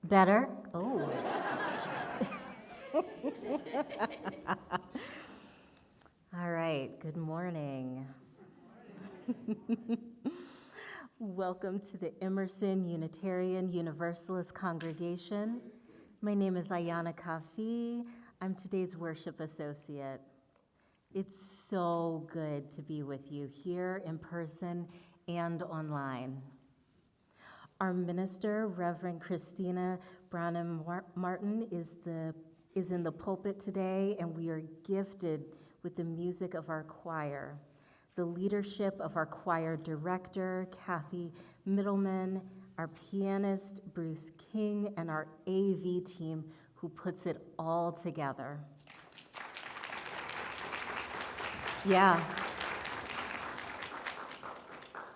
Better? Oh. All right, good morning. Welcome to the Emerson Unitarian Universalist Congregation. My name is Ayana Kafi. I'm today's worship associate. It's so good to be with you here in person and online. Our minister, Reverend Christina Branum-Martin, is in the pulpit today, and we are gifted with the music of our choir, the leadership of our choir director, Kathy Middleman, our pianist, Bruce King, and our AV team who puts it all together. Yeah.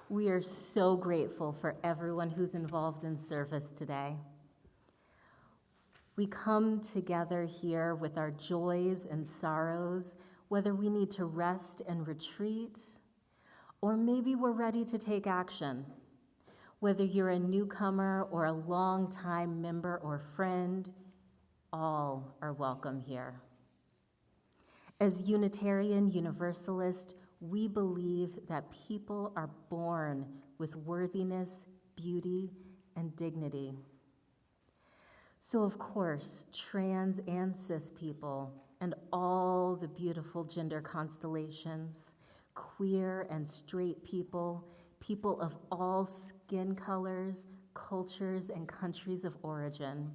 We are so grateful for everyone who's involved in service today. We come together here with our joys and sorrows, whether we need to rest and retreat, or maybe we're ready to take action. Whether you're a newcomer or a longtime member or friend, all are welcome here. As Unitarian Universalist, we believe that people are born with worthiness, beauty, and dignity. So of course, trans and cis people and all the beautiful gender constellations, queer and straight people, people of all skin colors, cultures, and countries of origin,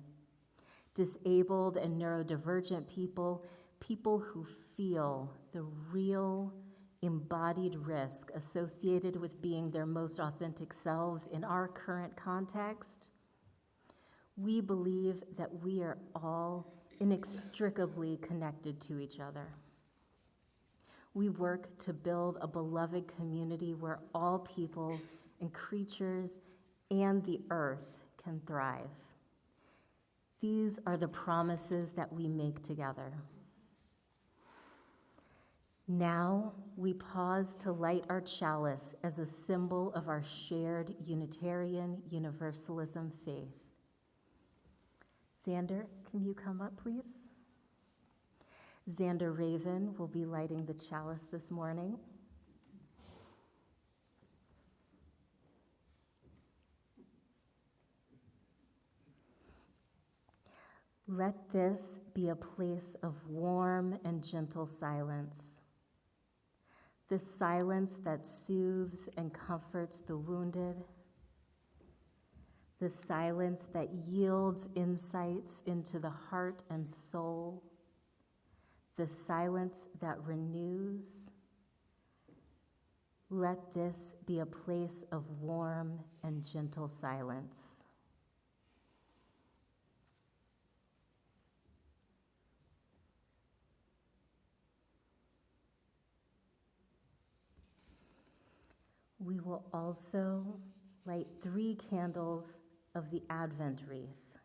disabled and neurodivergent people, people who feel the real embodied risk associated with being their most authentic selves in our current context. We believe that we are all inextricably connected to each other. We work to build a beloved community where all people and creatures and the earth can thrive. These are the promises that we make together. Now we pause to light our chalice as a symbol of our shared Unitarian Universalism faith. Xander, can you come up, please? Xander Raven will be lighting the chalice this morning. Let this be a place of warm and gentle silence. The silence that soothes and comforts the wounded. The silence that yields insights into the heart and soul. The silence that renews. Let this be a place of warm and gentle silence. We will also light 3 candles of the Advent wreath.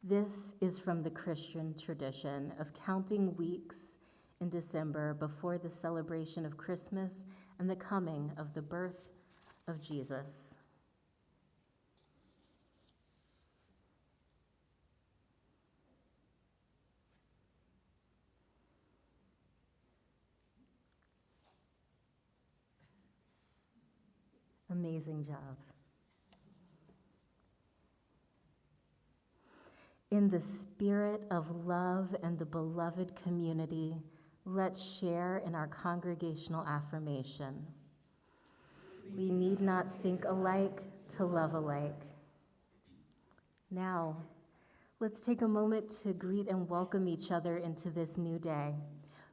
This is from the Christian tradition of counting weeks in December before the celebration of Christmas and the coming of the birth of Jesus. Amazing job. In the spirit of love and the beloved community, let's share in our congregational affirmation. We need not think alike to love alike. Now, let's take a moment to greet and welcome each other into this new day.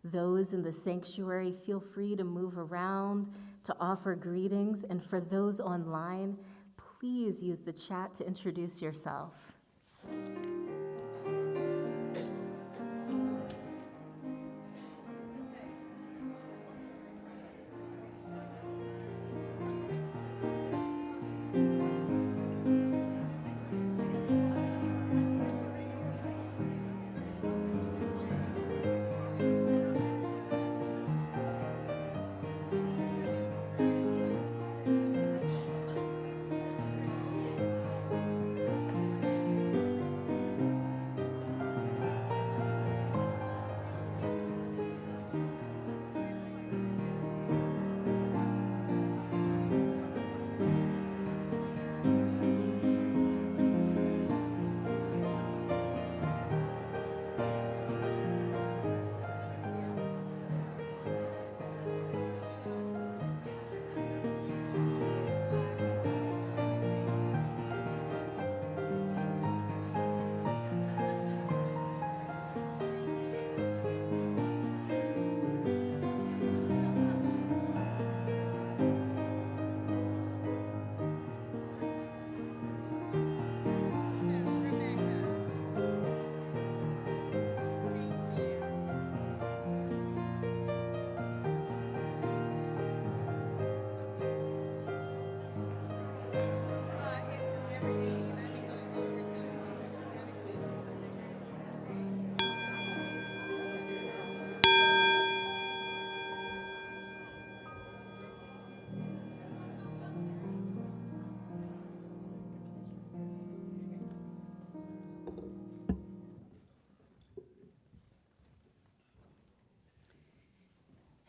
Those in the sanctuary, feel free to move around to offer greetings, and for those online, please use the chat to introduce yourself.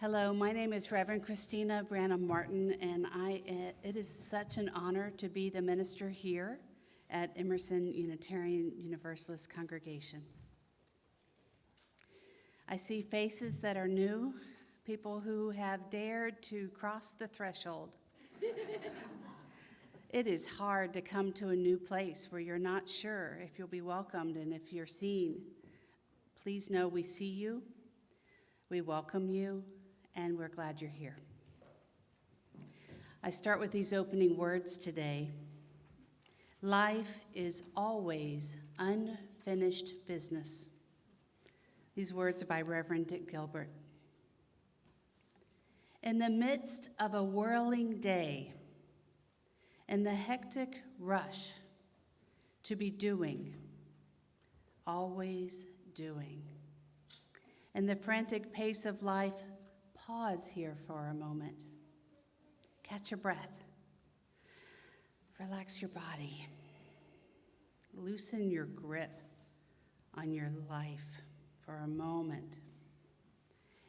Hello, my name is Reverend Christina Branum-Martin, and it is such an honor to be the minister here at Emerson Unitarian Universalist Congregation. I see faces that are new, people who have dared to cross the threshold. It is hard to come to a new place where you're not sure if you'll be welcomed and if you're seen. Please know we see you, we welcome you, and we're glad you're here. I start with these opening words today. Life is always unfinished business. These words are by Reverend Dick Gilbert. In the midst of a whirling day, in the hectic rush to be doing, always doing, in the frantic pace of life, pause here for a moment. Catch your breath. Relax your body. Loosen your grip on your life for a moment.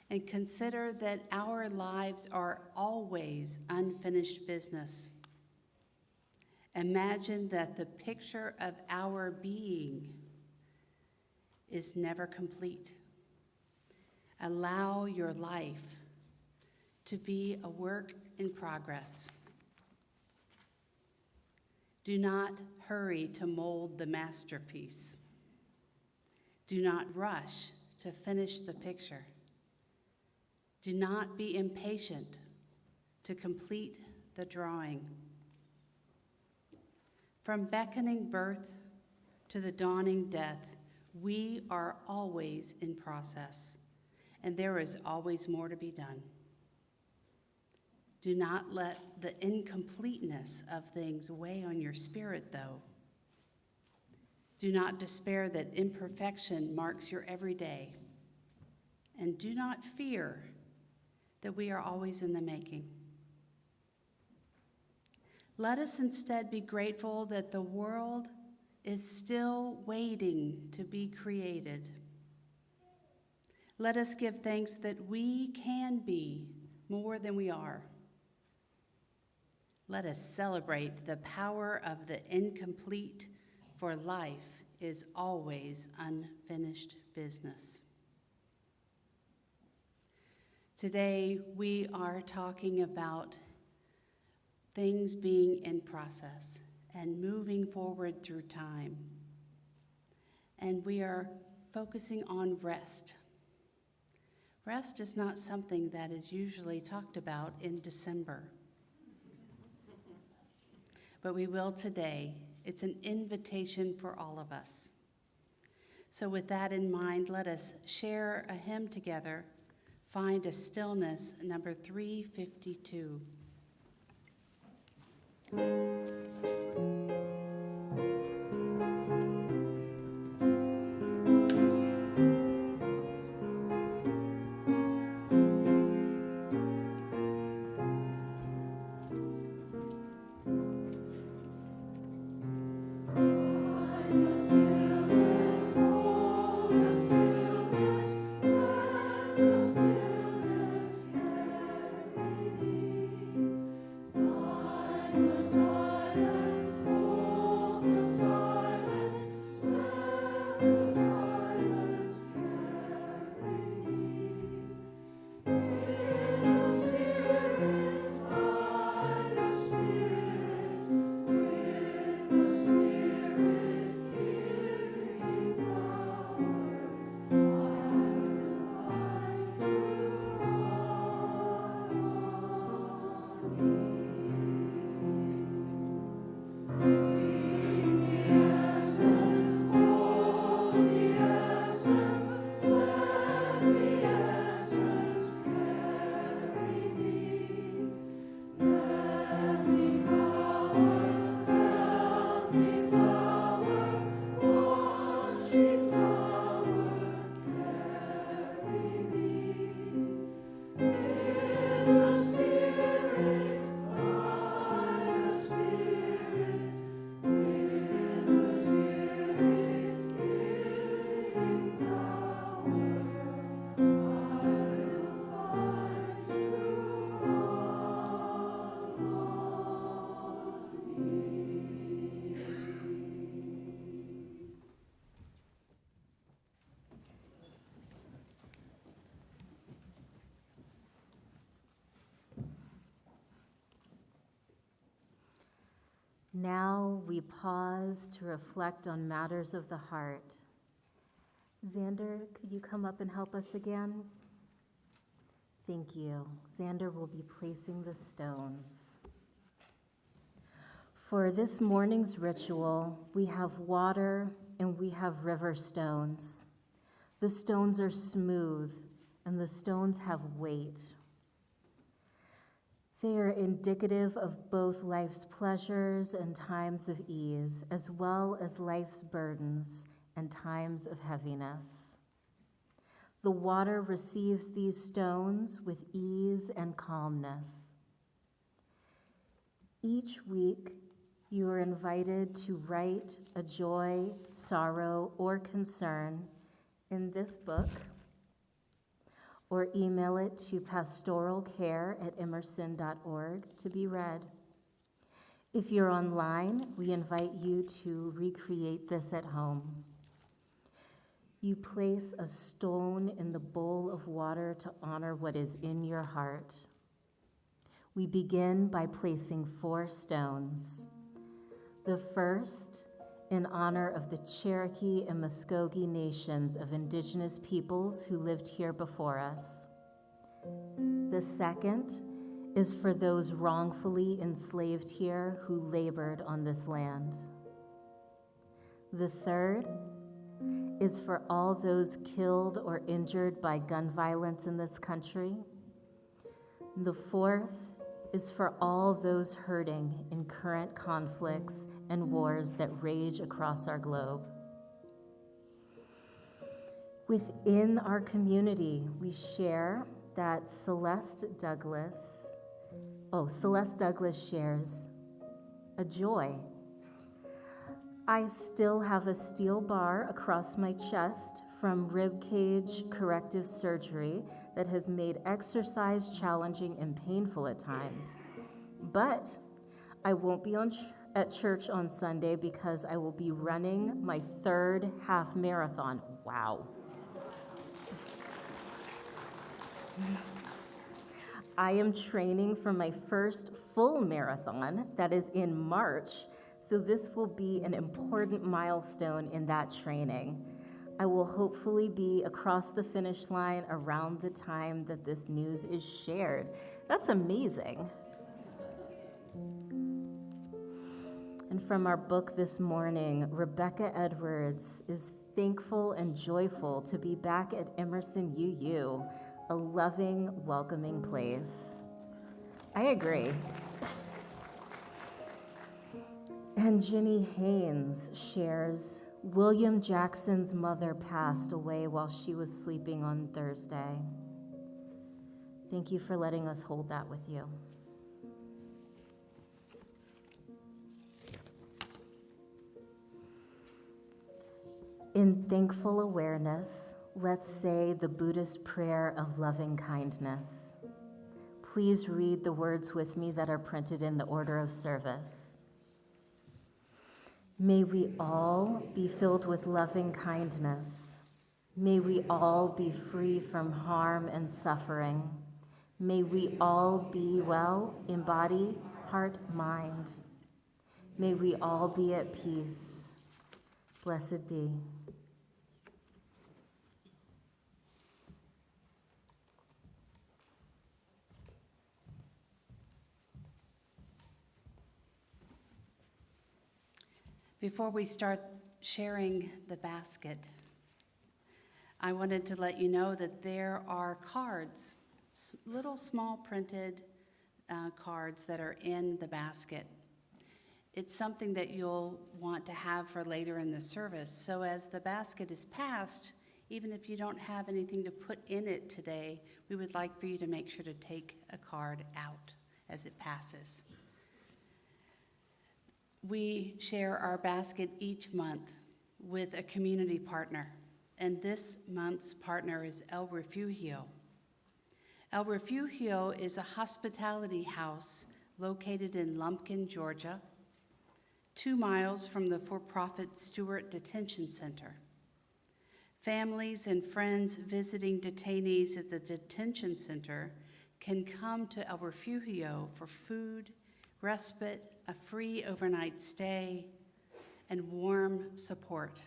And consider that our lives are always unfinished business. Imagine that the picture of our being is never complete. Allow your life to be a work in progress. Do not hurry to mold the masterpiece. Do not rush to finish the picture. Do not be impatient to complete the drawing. From beckoning birth to the dawning death, we are always in process, and there is always more to be done. Do not let the incompleteness of things weigh on your spirit, though. Do not despair that imperfection marks your everyday. And do not fear that we are always in the making. Let us instead be grateful that the world is still waiting to be created. Let us give thanks that we can be more than we are. Let us celebrate the power of the incomplete, for life is always unfinished business. Today, we are talking about things being in process and moving forward through time. And we are focusing on rest. Rest is not something that is usually talked about in December. But we will today. It's an invitation for all of us. So with that in mind, let us share a hymn together, Find a Stillness, number 352. Silence Now we pause to reflect on matters of the heart. Xander, could you come up and help us again? Thank you. Xander will be placing the stones. For this morning's ritual, we have water and we have river stones. The stones are smooth and the stones have weight. They are indicative of both life's pleasures and times of ease, as well as life's burdens and times of heaviness. The water receives these stones with ease and calmness. Each week, you are invited to write a joy, sorrow, or concern in this book, or email it to pastoralcare@emerson.org to be read. If you're online, we invite you to recreate this at home. You place a stone in the bowl of water to honor what is in your heart. We begin by placing 4 stones. The first, in honor of the Cherokee and Muskogee nations of indigenous peoples who lived here before us. The second is for those wrongfully enslaved here who labored on this land. The third is for all those killed or injured by gun violence in this country. The fourth is for all those hurting in current conflicts and wars that rage across our globe. Within our community, we share that Celeste Douglas shares a joy. I still have a steel bar across my chest from ribcage corrective surgery that has made exercise challenging and painful at times. But I won't be at church on Sunday because I will be running my 3rd half marathon. Wow. I am training for my first full marathon that is in March. So this will be an important milestone in that training. I will hopefully be across the finish line around the time that this news is shared. That's amazing. And from our book this morning, Rebecca Edwards is thankful and joyful to be back at Emerson UU, a loving, welcoming place. I agree. And Ginny Haynes shares, William Jackson's mother passed away while she was sleeping on Thursday. Thank you for letting us hold that with you. In thankful awareness, let's say the Buddhist prayer of loving kindness. Please read the words with me that are printed in the order of service. May we all be filled with loving kindness. May we all be free from harm and suffering. May we all be well in body, heart, mind. May we all be at peace. Blessed be. Before we start sharing the basket, I wanted to let you know that there are cards, little small printed cards that are in the basket. It's something that you'll want to have for later in the service. So as the basket is passed, even if you don't have anything to put in it today, we would like for you to make sure to take a card out as it passes. We share our basket each month with a community partner, and this month's partner is El Refugio. El Refugio is a hospitality house located in Lumpkin, Georgia, 2 miles from the for-profit Stewart Detention Center. Families and friends visiting detainees at the detention center can come to El Refugio for food, respite, a free overnight stay, and warm support.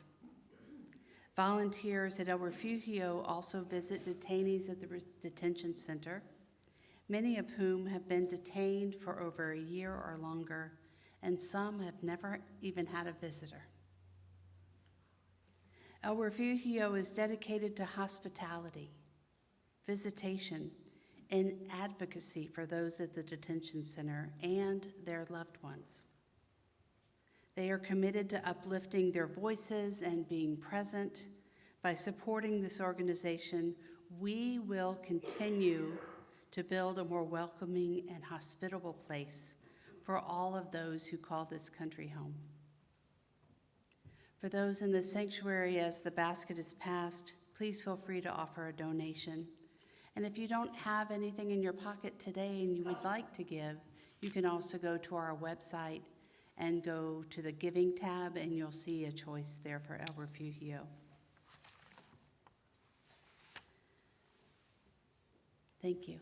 Volunteers at El Refugio also visit detainees at the detention center, many of whom have been detained for over a year or longer, and some have never even had a visitor. El Refugio is dedicated to hospitality, visitation, and advocacy for those at the detention center and their loved ones. They are committed to uplifting their voices and being present. By supporting this organization, we will continue to build a more welcoming and hospitable place for all of those who call this country home. For those in the sanctuary, as the basket is passed, please feel free to offer a donation. And if you don't have anything in your pocket today and you would like to give, you can also go to our website and go to the Giving tab, and you'll see a choice there for El Refugio. Thank you.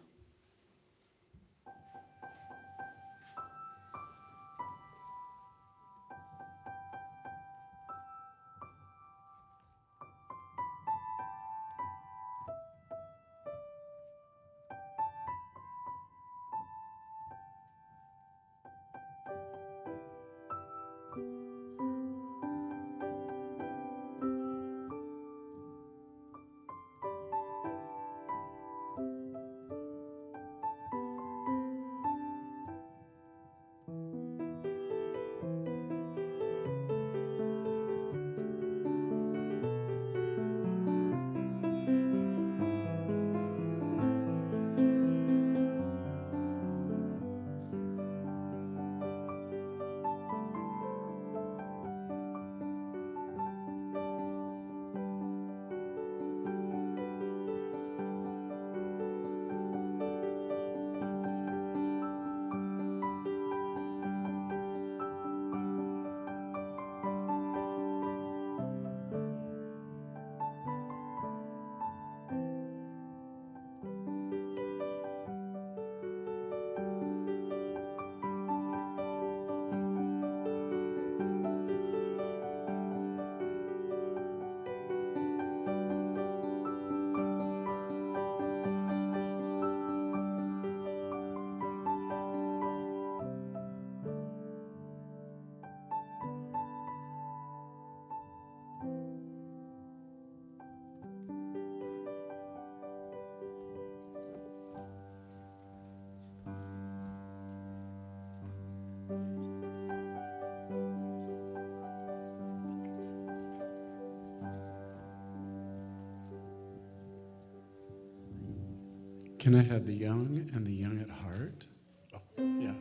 Can I have the young and the young at heart? Oh, yeah.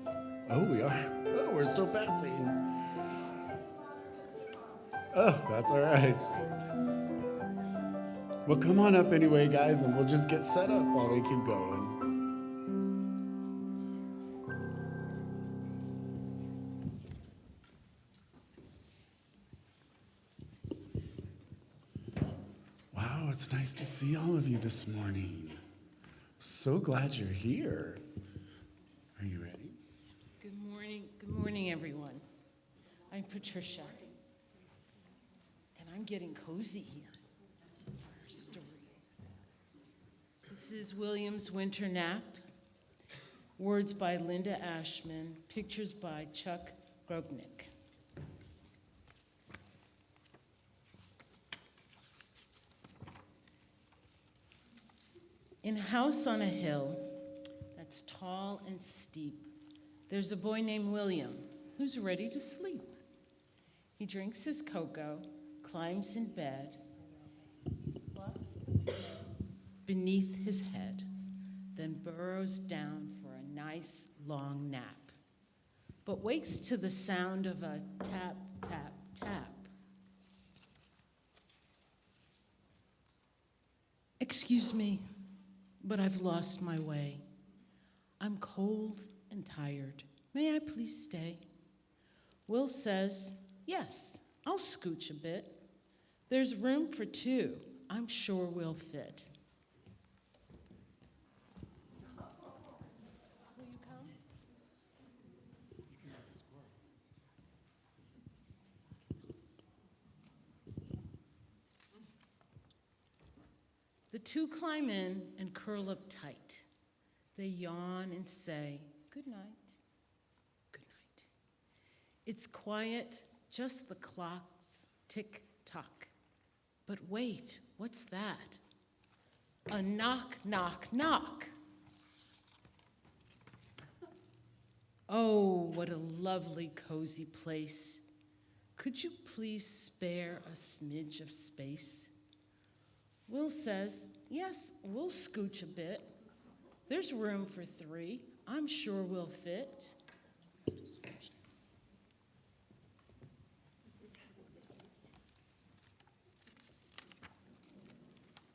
Oh, we are. Oh, we're still passing. Oh, that's all right. Well, come on up anyway, guys, and we'll just get set up while they keep going. Wow, it's nice to see all of you this morning. So glad you're here. Are you ready? Good morning, everyone. I'm Patricia, and I'm getting cozy here for our story. This is William's Winter Nap. Words by Linda Ashman, pictures by Chuck Grognick. In a house on a hill that's tall and steep, there's a boy named William who's ready to sleep. He drinks his cocoa, climbs in bed, fluffs beneath his head, then burrows down for a nice long nap, but wakes to the sound of a tap, tap, tap. Excuse me, but I've lost my way. I'm cold and tired. May I please stay? Will says, yes, I'll scooch a bit. There's room for two. I'm sure we'll fit. Will you come? The two climb in and curl up tight. They yawn and say, good night, good night. It's quiet, just the clock's tick-tock. But wait, what's that? A knock, knock, knock. Oh, what a lovely, cozy place. Could you please spare a smidge of space? Will says, yes, we'll scooch a bit. There's room for 3. I'm sure we'll fit.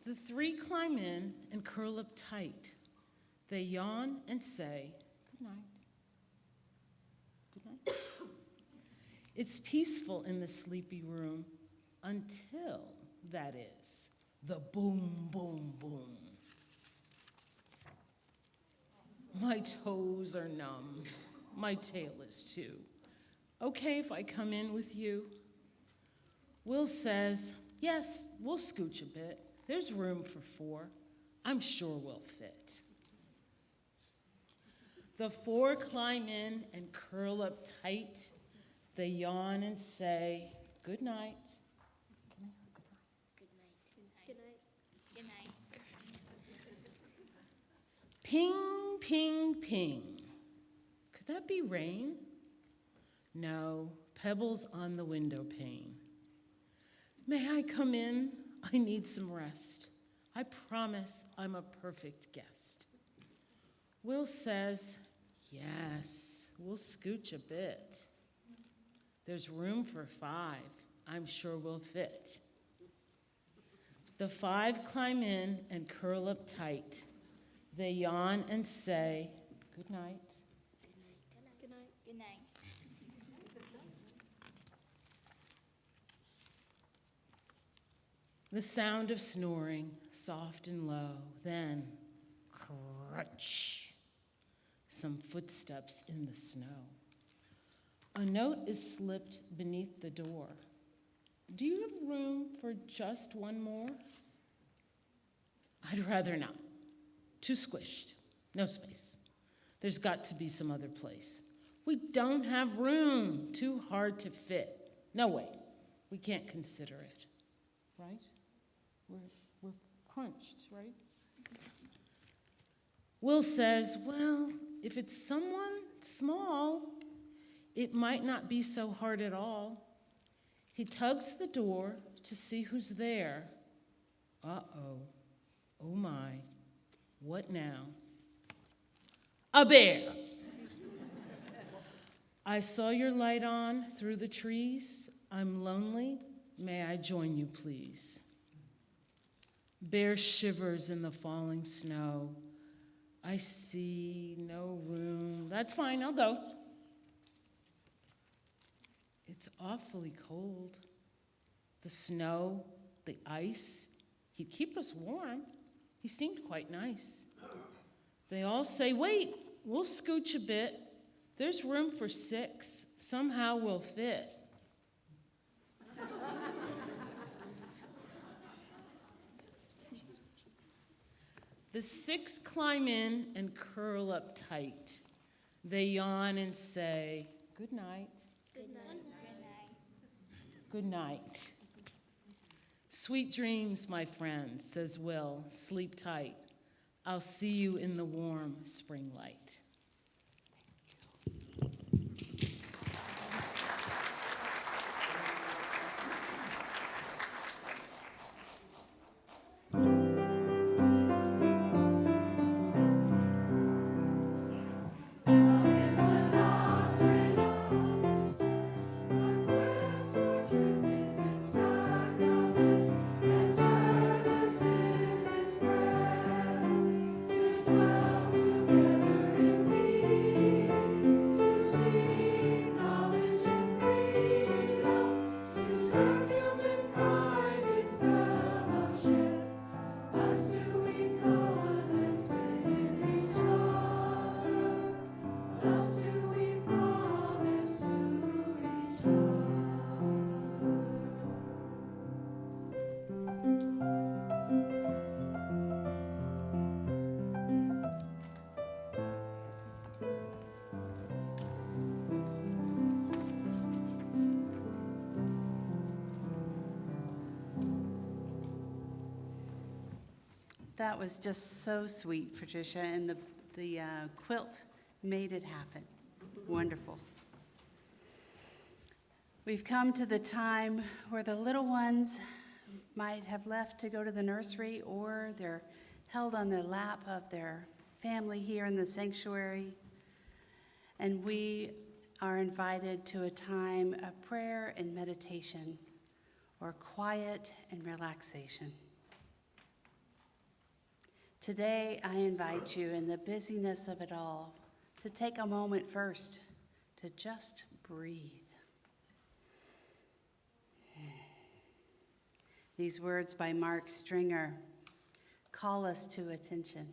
The 3 climb in and curl up tight. They yawn and say, good night. Good night. It's peaceful in the sleepy room until, that is, the boom, boom, boom. My toes are numb. My tail is too. Okay if I come in with you? Will says, yes, we'll scooch a bit. There's room for 4. I'm sure we'll fit. The 4 climb in and curl up tight. They yawn and say, good night. Good night. Good night. Good night. Ping, ping, ping. Could that be rain? No, pebbles on the window pane. May I come in? I need some rest. I promise I'm a perfect guest. Will says, yes, we'll scooch a bit. There's room for 5. I'm sure we'll fit. The 5 climb in and curl up tight. They yawn and say, good night. Good night. Good night. The sound of snoring, soft and low, then crunch. Some footsteps in the snow. A note is slipped beneath the door. Do you have room for just one more? I'd rather not. Too squished. No space. There's got to be some other place. We don't have room. Too hard to fit. No way. We can't consider it. Right? We're crunched, right? Will says, well, if it's someone small, it might not be so hard at all. He tugs the door to see who's there. Uh-oh. Oh my. What now? A bear. I saw your light on through the trees. I'm lonely. May I join you, please? Bear shivers in the falling snow. I see no room. That's fine, I'll go. It's awfully cold. The snow, the ice. He'd keep us warm. He seemed quite nice. They all say, wait, we'll scooch a bit. There's room for 6. Somehow we'll fit. The 6 climb in and curl up tight. They yawn and say, good night. Good night. Good night. Sweet dreams, my friends, says Will. Sleep tight. I'll see you in the warm spring light. Together in That was just so sweet, Patricia, and the quilt made it happen. Wonderful. We've come to the time where the little ones might have left to go to the nursery, or they're held on the lap of their family here in the sanctuary. And we are invited to a time of prayer and meditation, or quiet and relaxation. Today, I invite you, in the busyness of it all, to take a moment first to just breathe. These words by Mark Stringer call us to attention.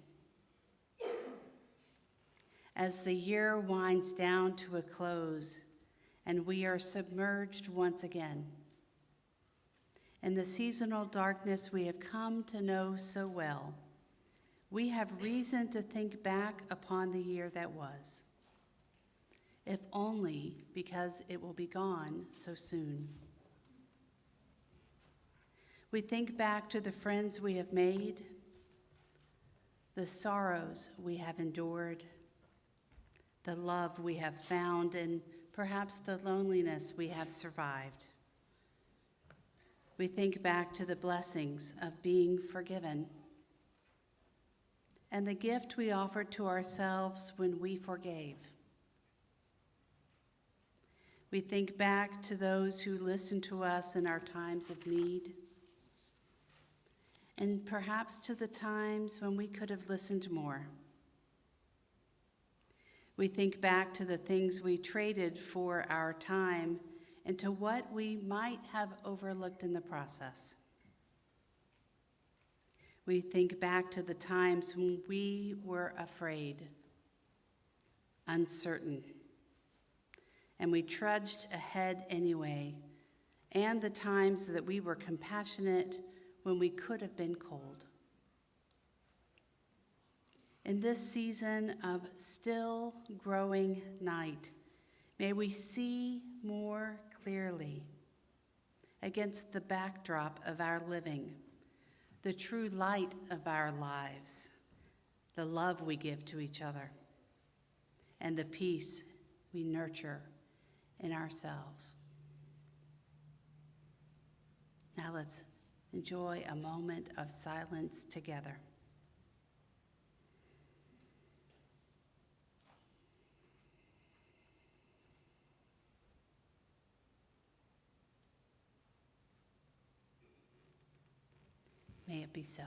As the year winds down to a close and we are submerged once again in the seasonal darkness we have come to know so well, we have reason to think back upon the year that was, if only because it will be gone so soon. We think back to the friends we have made, the sorrows we have endured, the love we have found, and perhaps the loneliness we have survived. We think back to the blessings of being forgiven and the gift we offered to ourselves when we forgave. We think back to those who listened to us in our times of need, and perhaps to the times when we could have listened more. We think back to the things we traded for our time and to what we might have overlooked in the process. We think back to the times when we were afraid, uncertain, and we trudged ahead anyway, and the times that we were compassionate when we could have been cold. In this season of still growing night, may we see more clearly against the backdrop of our living, the true light of our lives, the love we give to each other, and the peace we nurture in ourselves. Now let's enjoy a moment of silence together. May it be so.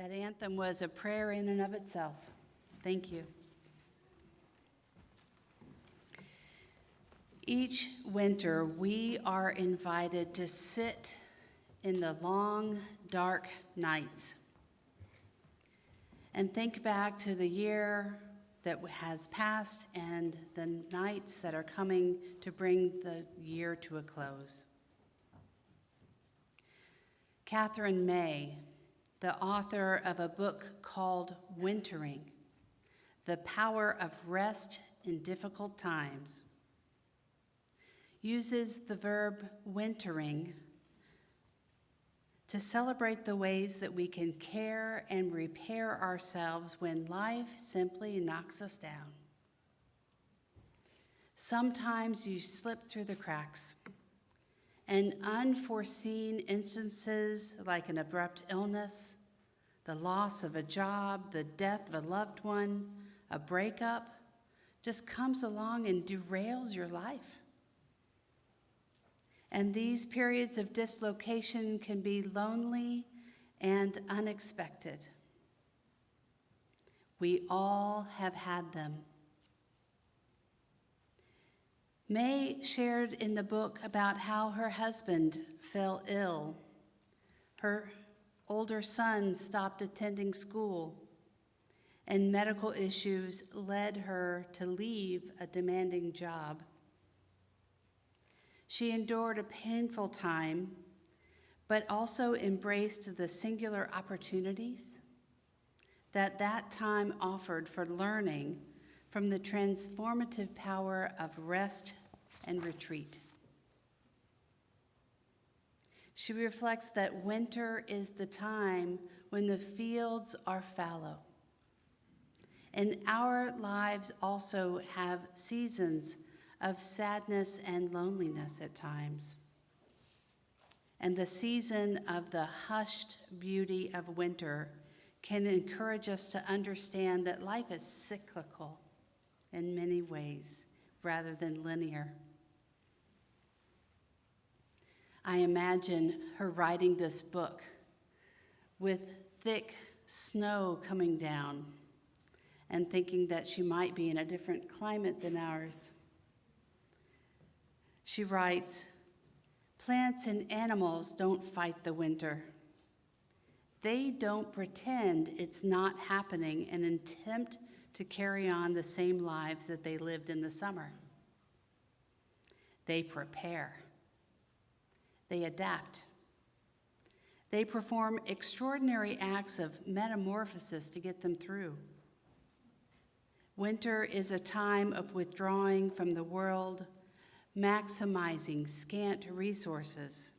That anthem was a prayer in and of itself. Thank you. Each winter, we are invited to sit in the long, dark nights and think back to the year that has passed and the nights that are coming to bring the year to a close. Catherine May, the author of a book called Wintering, The Power of Rest in Difficult Times, uses the verb wintering to celebrate the ways that we can care and repair ourselves when life simply knocks us down. Sometimes you slip through the cracks, and unforeseen instances like an abrupt illness, the loss of a job, the death of a loved one, a breakup, just comes along and derails your life. And these periods of dislocation can be lonely and unexpected. We all have had them. May shared in the book about how her husband fell ill. Her older son stopped attending school, and medical issues led her to leave a demanding job. She endured a painful time, but also embraced the singular opportunities that time offered for learning from the transformative power of rest and retreat. She reflects that winter is the time when the fields are fallow, and our lives also have seasons of sadness and loneliness at times. And the season of the hushed beauty of winter can encourage us to understand that life is cyclical in many ways rather than linear. I imagine her writing this book with thick snow coming down and thinking that she might be in a different climate than ours. She writes, "Plants and animals don't fight the winter. They don't pretend it's not happening and attempt to carry on the same lives that they lived in the summer. They prepare. They adapt. They perform extraordinary acts of metamorphosis to get them through. Winter is a time of withdrawing from the world, maximizing scant resources,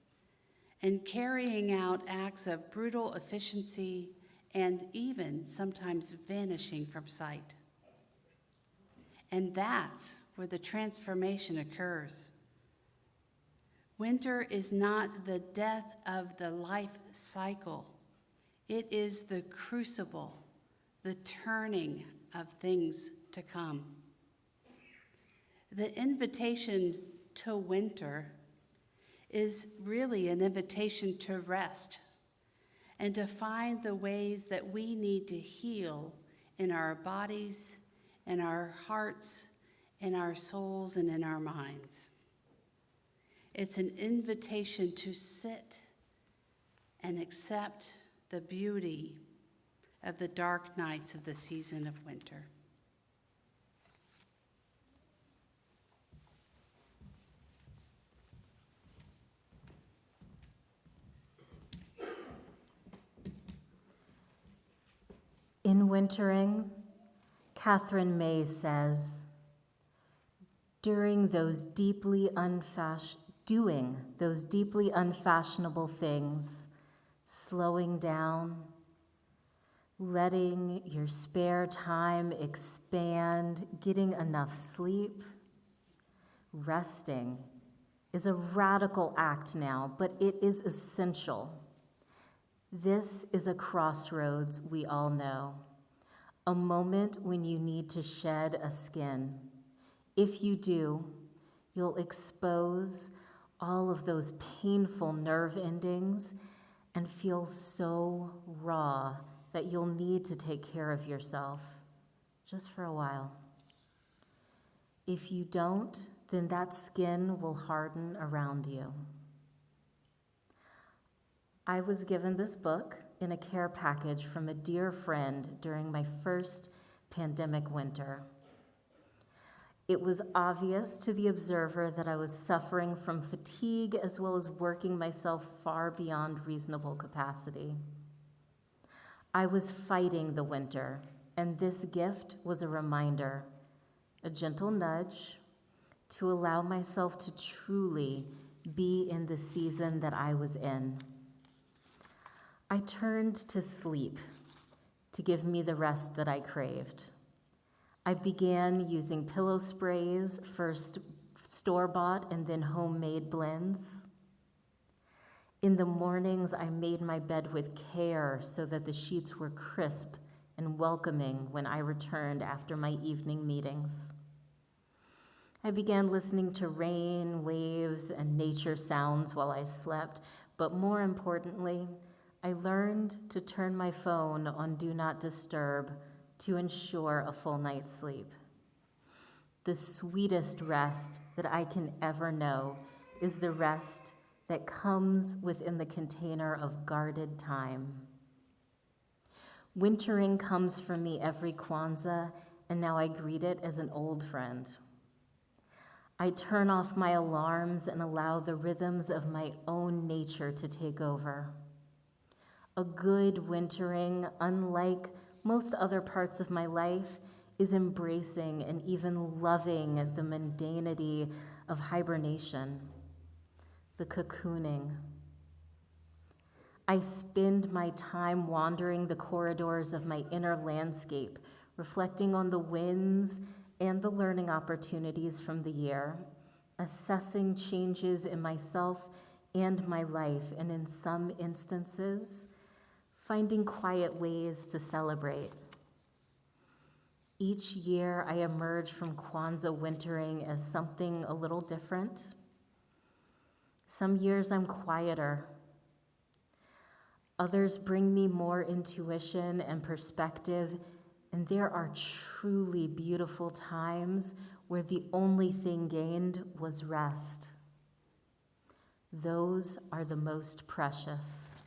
and carrying out acts of brutal efficiency and even sometimes vanishing from sight. And that's where the transformation occurs. Winter is not the death of the life cycle. It is the crucible, the turning of things to come. The invitation to winter is really an invitation to rest and to find the ways that we need to heal in our bodies, in our hearts, in our souls, and in our minds. It's an invitation to sit and accept the beauty of the dark nights of the season of winter. In Wintering, Catherine May says, doing those deeply unfashionable things, slowing down, letting your spare time expand, getting enough sleep, resting is a radical act now, but it is essential. This is a crossroads we all know, a moment when you need to shed a skin. If you do, you'll expose all of those painful nerve endings and feel so raw that you'll need to take care of yourself, just for a while. If you don't, then that skin will harden around you. I was given this book in a care package from a dear friend during my first pandemic winter. It was obvious to the observer that I was suffering from fatigue as well as working myself far beyond reasonable capacity. I was fighting the winter, and this gift was a reminder, a gentle nudge to allow myself to truly be in the season that I was in. I turned to sleep to give me the rest that I craved. I began using pillow sprays, first store-bought and then homemade blends. In the mornings, I made my bed with care so that the sheets were crisp and welcoming when I returned after my evening meetings. I began listening to rain, waves, and nature sounds while I slept, but more importantly, I learned to turn my phone on Do Not Disturb to ensure a full night's sleep. The sweetest rest that I can ever know is the rest that comes within the container of guarded time. Wintering comes for me every Kwanzaa, and now I greet it as an old friend. I turn off my alarms and allow the rhythms of my own nature to take over. A good wintering, unlike most other parts of my life, is embracing and even loving the mundanity of hibernation, the cocooning. I spend my time wandering the corridors of my inner landscape, reflecting on the wins and the learning opportunities from the year, assessing changes in myself and my life, and in some instances, finding quiet ways to celebrate. Each year, I emerge from Kwanzaa wintering as something a little different. Some years I'm quieter. Others bring me more intuition and perspective, and there are truly beautiful times where the only thing gained was rest. Those are the most precious.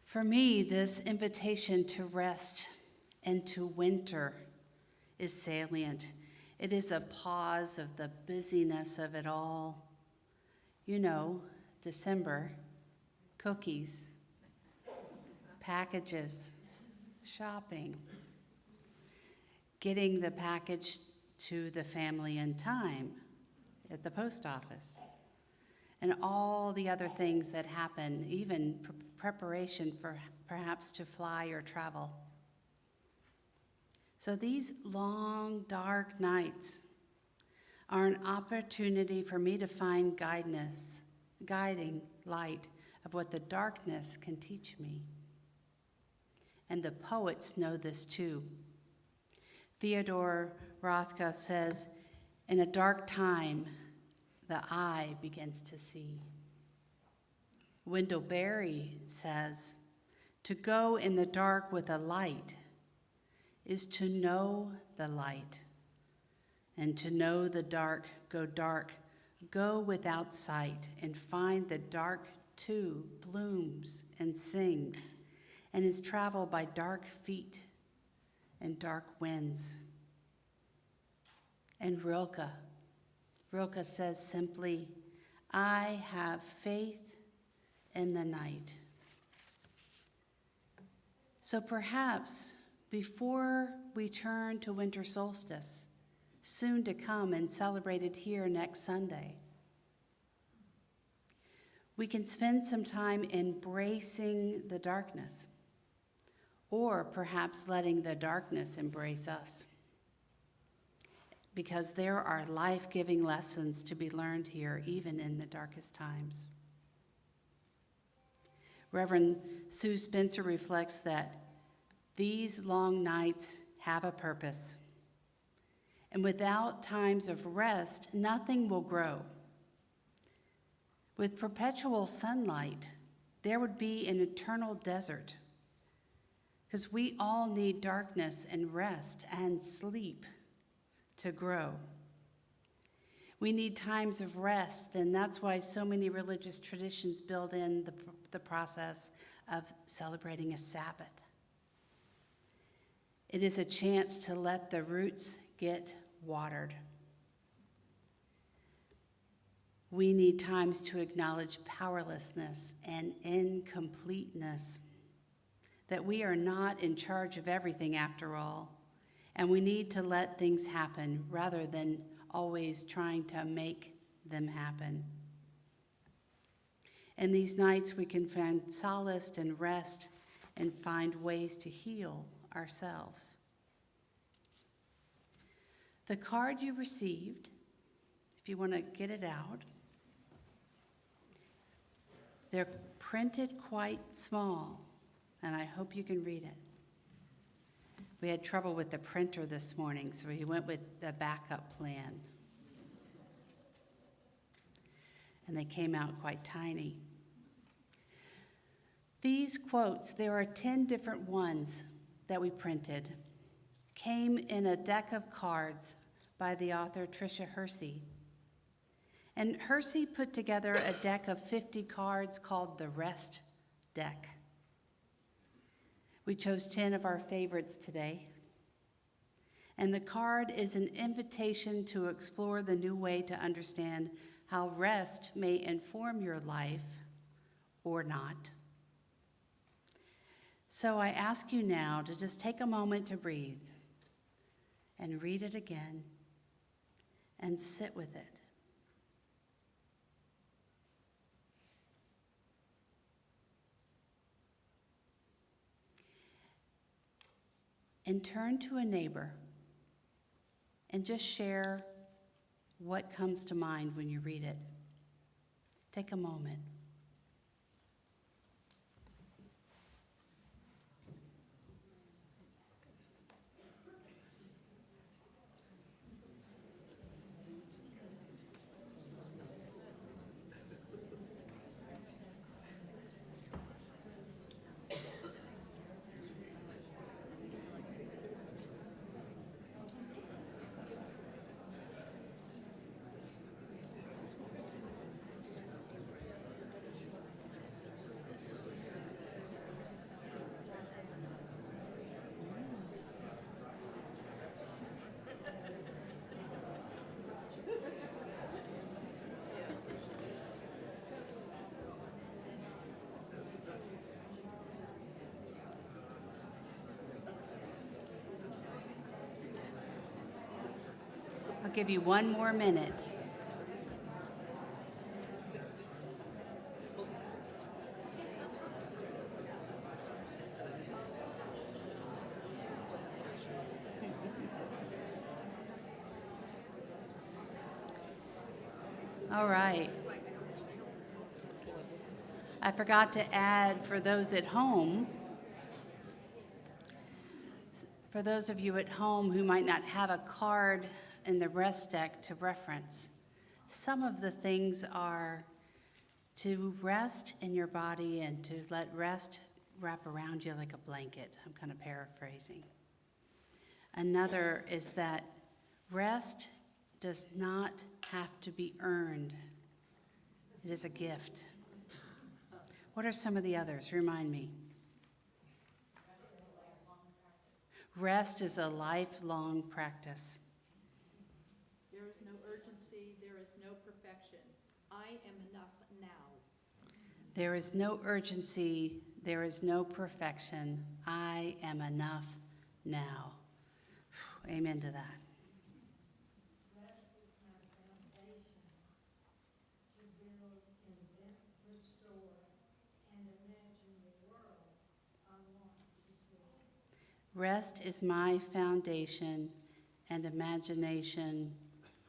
For me, this invitation to rest and to winter is salient. It is a pause of the busyness of it all. You know, December, cookies, packages, shopping, getting the package to the family in time at the post office, and all the other things that happen, even preparation for perhaps to fly or travel. So these long, dark nights are an opportunity for me to find guiding light of what the darkness can teach me. And the poets know this too. Theodore Rothko says, "In a dark time, the eye begins to see." Wendell Berry says, "To go in the dark with a light is to know the light, and to know the dark, go without sight, and find the dark too blooms and sings, and is traveled by dark feet and dark winds." And Rilke says simply, "I have faith in the night." So perhaps before we turn to winter solstice, soon to come and celebrated here next Sunday, we can spend some time embracing the darkness, or perhaps letting the darkness embrace us, because there are life-giving lessons to be learned here, even in the darkest times. Reverend Sue Spencer reflects that These long nights have a purpose. And without times of rest, nothing will grow. With perpetual sunlight, there would be an eternal desert, because we all need darkness and rest and sleep to grow. We need times of rest, and that's why so many religious traditions build in the process of celebrating a Sabbath. It is a chance to let the roots get watered. We need times to acknowledge powerlessness and incompleteness, that we are not in charge of everything after all, and we need to let things happen rather than always trying to make them happen. In these nights, we can find solace and rest and find ways to heal ourselves. The card you received, if you want to get it out, they're printed quite small, and I hope you can read it. We had trouble with the printer this morning, so we went with the backup plan. And they came out quite tiny. These quotes, there are 10 different ones that we printed, came in a deck of cards by the author Tricia Hersey. And Hersey put together a deck of 50 cards called the Rest Deck. We chose 10 of our favorites today. And the card is an invitation to explore the new way to understand how rest may inform your life or not. So I ask you now to just take a moment to breathe and read it again and sit with it. And turn to a neighbor and just share what comes to mind when you read it. Take a moment. I'll give you one more minute. All right. I forgot to add for those at home, for those of you at home who might not have a card in the rest deck to reference, some of the things are to rest in your body and to let rest wrap around you like a blanket. I'm kind of paraphrasing. Another is that rest does not have to be earned. It is a gift. What are some of the others? Remind me. Rest is a lifelong practice. There is no urgency, there is no perfection. I am enough now. There is no urgency, there is no perfection. I am enough now. Amen to that. Rest is my foundation to build, invent, restore, and imagine the world I want to see. Rest is my foundation and imagination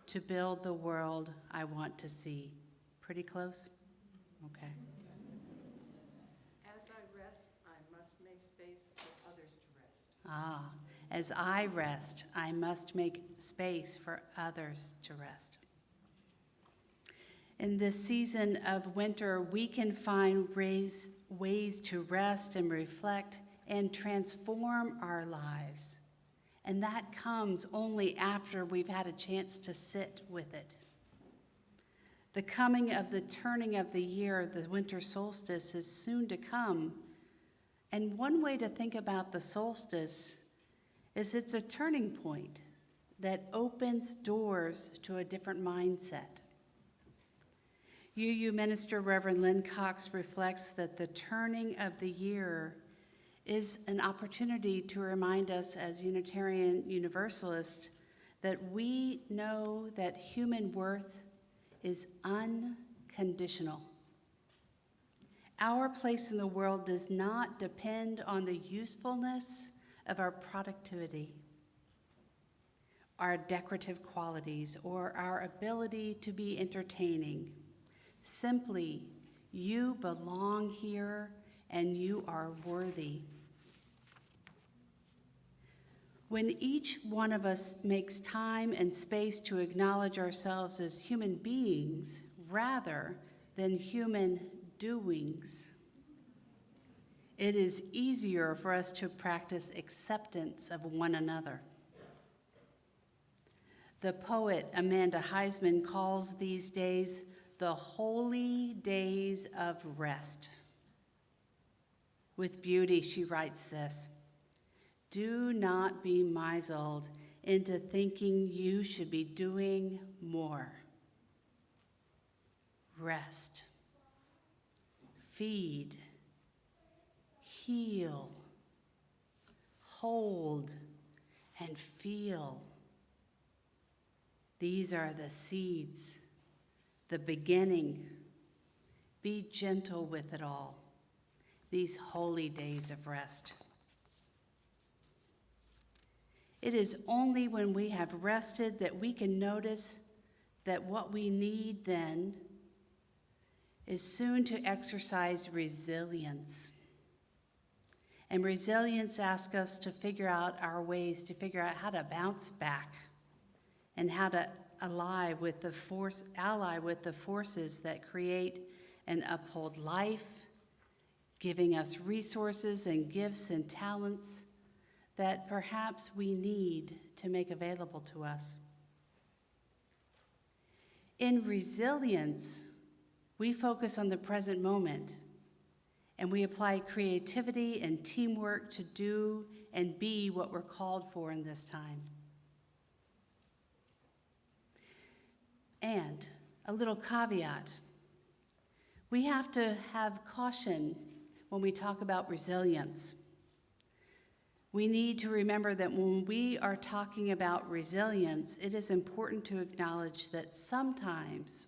to build the world I want to see. Pretty close? Okay. As I rest, I must make space for others to rest. As I rest, I must make space for others to rest. In this season of winter, we can find ways to rest and reflect and transform our lives. And that comes only after we've had a chance to sit with it. The coming of the turning of the year, the winter solstice, is soon to come. And one way to think about the solstice is it's a turning point that opens doors to a different mindset. UU Minister Reverend Lynn Cox reflects that the turning of the year is an opportunity to remind us as Unitarian Universalists that we know that human worth is unconditional. Our place in the world does not depend on the usefulness of our productivity, our decorative qualities, or our ability to be entertaining. Simply, you belong here and you are worthy. When each one of us makes time and space to acknowledge ourselves as human beings rather than human doings, it is easier for us to practice acceptance of one another. The poet Amanda Heisman calls these days the holy days of rest. With beauty, she writes this: "Do not be misled into thinking you should be doing more. Rest, feed, heal, hold, and feel. These are the seeds, the beginning. Be gentle with it all, these holy days of rest." It is only when we have rested that we can notice that what we need then is soon to exercise resilience. And resilience asks us to figure out our ways, to figure out how to bounce back and how to ally with the forces that create and uphold life, giving us resources and gifts and talents that perhaps we need to make available to us. In resilience, we focus on the present moment, and we apply creativity and teamwork to do and be what we're called for in this time. And a little caveat: we have to have caution when we talk about resilience. We need to remember that when we are talking about resilience, it is important to acknowledge that sometimes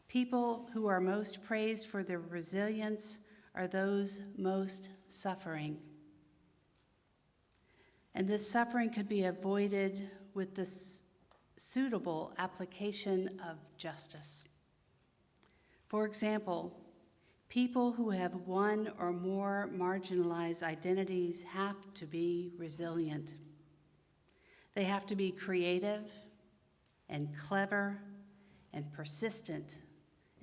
people who are most praised for their resilience are those most suffering. And this suffering could be avoided with the suitable application of justice. For example, people who have one or more marginalized identities have to be resilient. They have to be creative and clever and persistent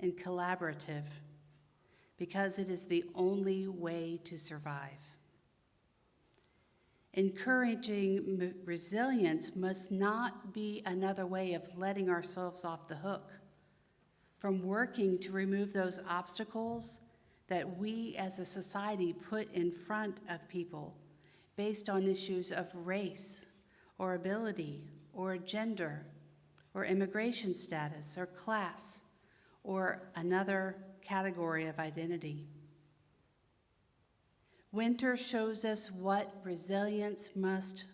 and collaborative, because it is the only way to survive. Encouraging resilience must not be another way of letting ourselves off the hook from working to remove those obstacles that we as a society put in front of people based on issues of race or ability or gender or immigration status or class or another category of identity. Winter shows us what resilience must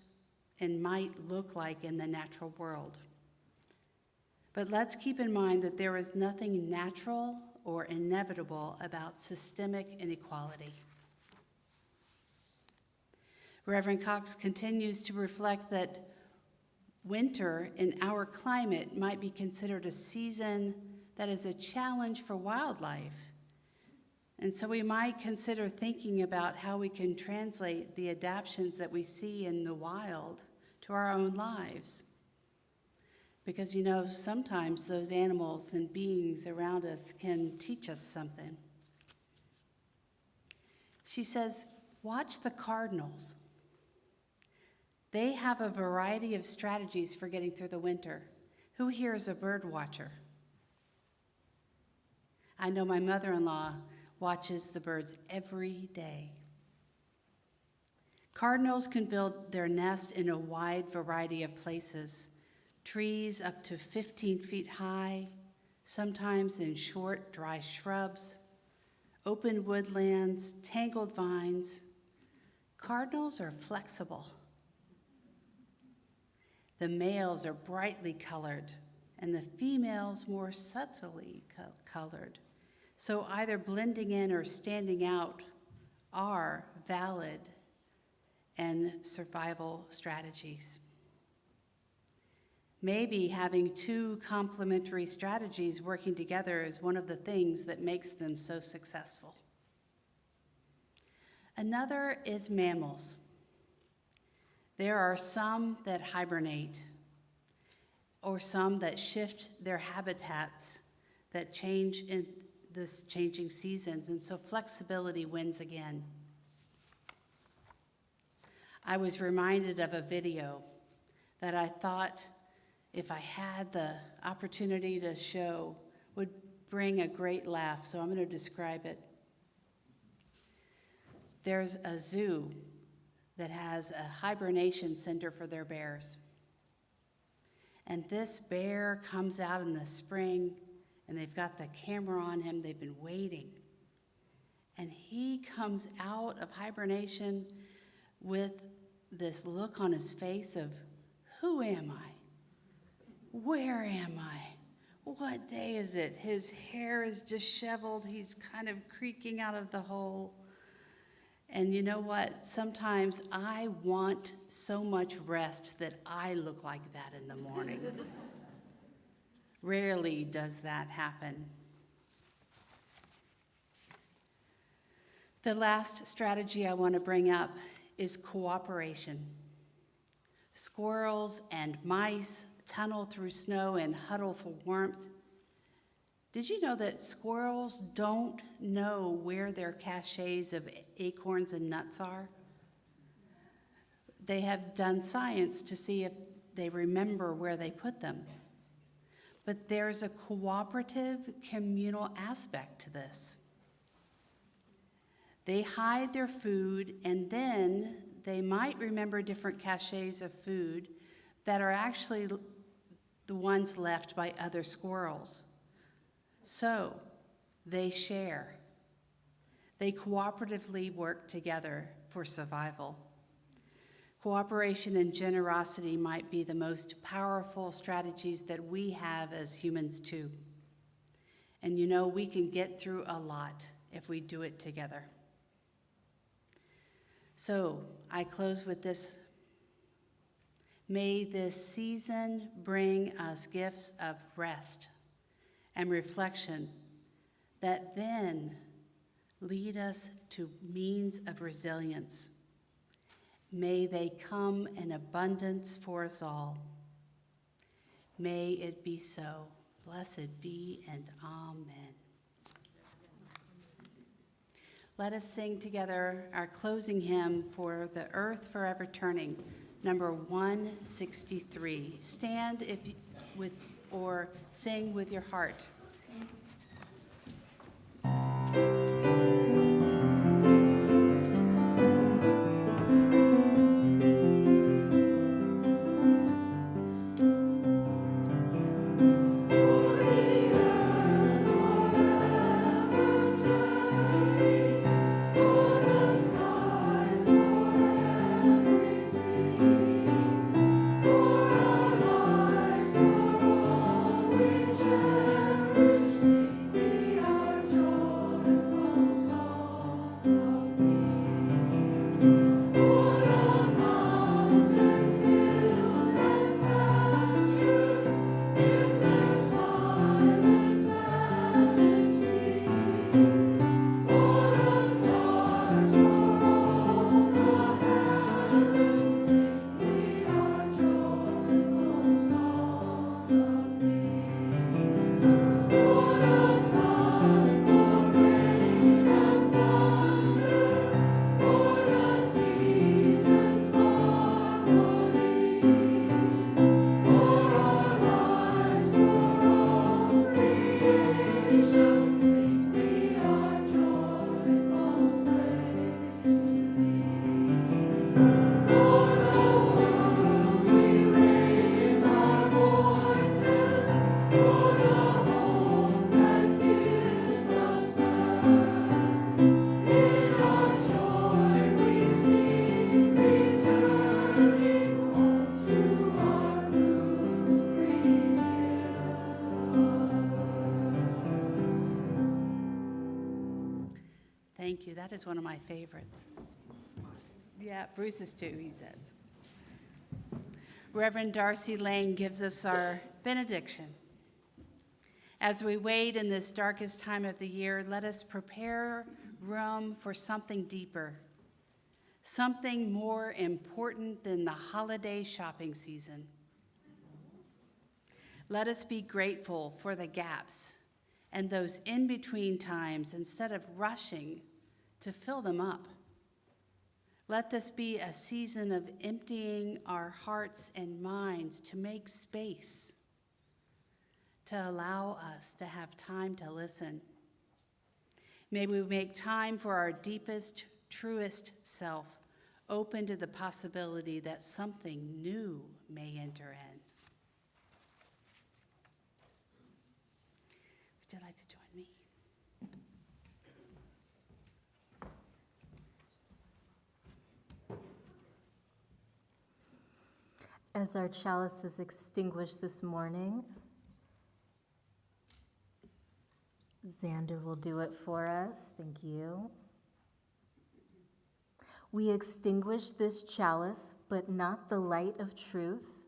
and might look like in the natural world. But let's keep in mind that there is nothing natural or inevitable about systemic inequality. Reverend Cox continues to reflect that winter in our climate might be considered a season that is a challenge for wildlife. And so we might consider thinking about how we can translate the adaptations that we see in the wild to our own lives. Because, sometimes those animals and beings around us can teach us something. She says, watch the cardinals. They have a variety of strategies for getting through the winter. Who here is a bird watcher? I know my mother-in-law watches the birds every day. Cardinals can build their nest in a wide variety of places. Trees up to 15 feet high, sometimes in short, dry shrubs, open woodlands, tangled vines. Cardinals are flexible. The males are brightly colored, and the females more subtly colored. So either blending in or standing out are valid and survival strategies. Maybe having two complementary strategies working together is one of the things that makes them so successful. Another is mammals. There are some that hibernate, or some that shift their habitats that change in this changing seasons, and so flexibility wins again. I was reminded of a video that I thought, if I had the opportunity to show, would bring a great laugh, so I'm going to describe it. There's a zoo that has a hibernation center for their bears. And this bear comes out in the spring, and they've got the camera on him. They've been waiting. And he comes out of hibernation with this look on his face of, who am I? Where am I? What day is it? His hair is disheveled. He's kind of creaking out of the hole. And you know what? Sometimes I want so much rest that I look like that in the morning. Rarely does that happen. The last strategy I want to bring up is cooperation. Squirrels and mice tunnel through snow and huddle for warmth. Did you know that squirrels don't know where their caches of acorns and nuts are? They have done science to see if they remember where they put them. But there's a cooperative, communal aspect to this. They hide their food, and then they might remember different caches of food that are actually the ones left by other squirrels. So they share. They cooperatively work together for survival. Cooperation and generosity might be the most powerful strategies that we have as humans too. And we can get through a lot if we do it together. So I close with this. May this season bring us gifts of rest and reflection that then lead us to means of resilience. May they come in abundance for us all. May it be so. Blessed be and amen. Let us sing together our closing hymn for the earth forever turning, number 163. Stand or sing with your heart. Be our joy. That is one of my favorites. Yeah, Bruce's too, he says. Reverend Darcy Lane gives us our benediction. As we wait in this darkest time of the year, let us prepare room for something deeper, something more important than the holiday shopping season. Let us be grateful for the gaps and those in-between times instead of rushing to fill them up. Let this be a season of emptying our hearts and minds to make space, to allow us to have time to listen. May we make time for our deepest, truest self, open to the possibility that something new may enter in. Would you like to join me? As our chalice is extinguished this morning, Xander will do it for us. Thank you. We extinguish this chalice, but not the light of truth,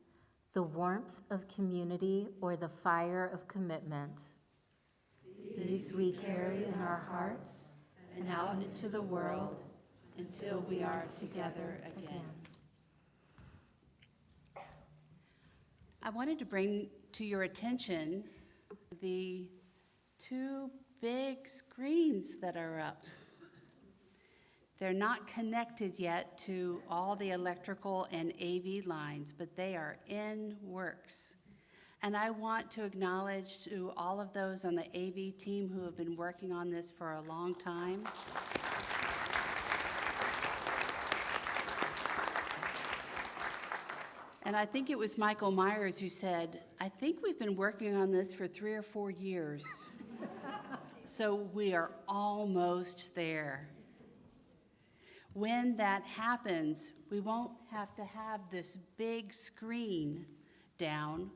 the warmth of community, or the fire of commitment. These we carry in our hearts and out into the world until we are together again. I wanted to bring to your attention the two big screens that are up. They're not connected yet to all the electrical and AV lines, but they are in works. And I want to acknowledge to all of those on the AV team who have been working on this for a long time. And I think it was Michael Myers who said, I think we've been working on this for 3 or 4 years. So we are almost there. When that happens, we won't have to have this big screen down,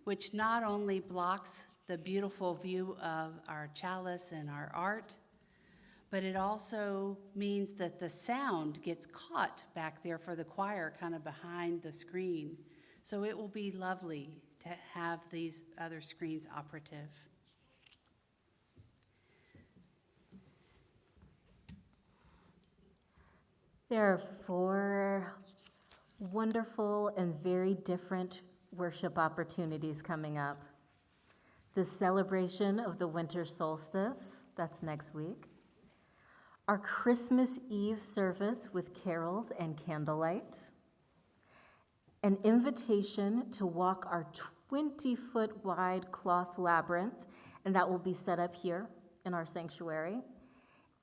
which not only blocks the beautiful view of our chalice and our art, but it also means that the sound gets caught back there for the choir, kind of behind the screen. So it will be lovely to have these other screens operative. There are 4 wonderful and very different worship opportunities coming up. The celebration of the winter solstice, that's next week. Our Christmas Eve service with carols and candlelight. An invitation to walk our 20-foot wide cloth labyrinth, and that will be set up here in our sanctuary.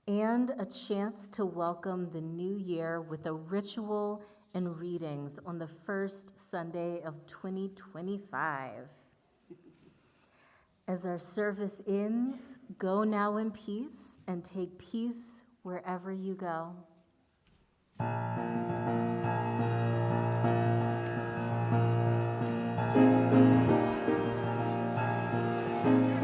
And a chance to welcome the new year with a ritual and readings on the first Sunday of 2025. As our service ends, go now in peace and take peace wherever you go. Thank you.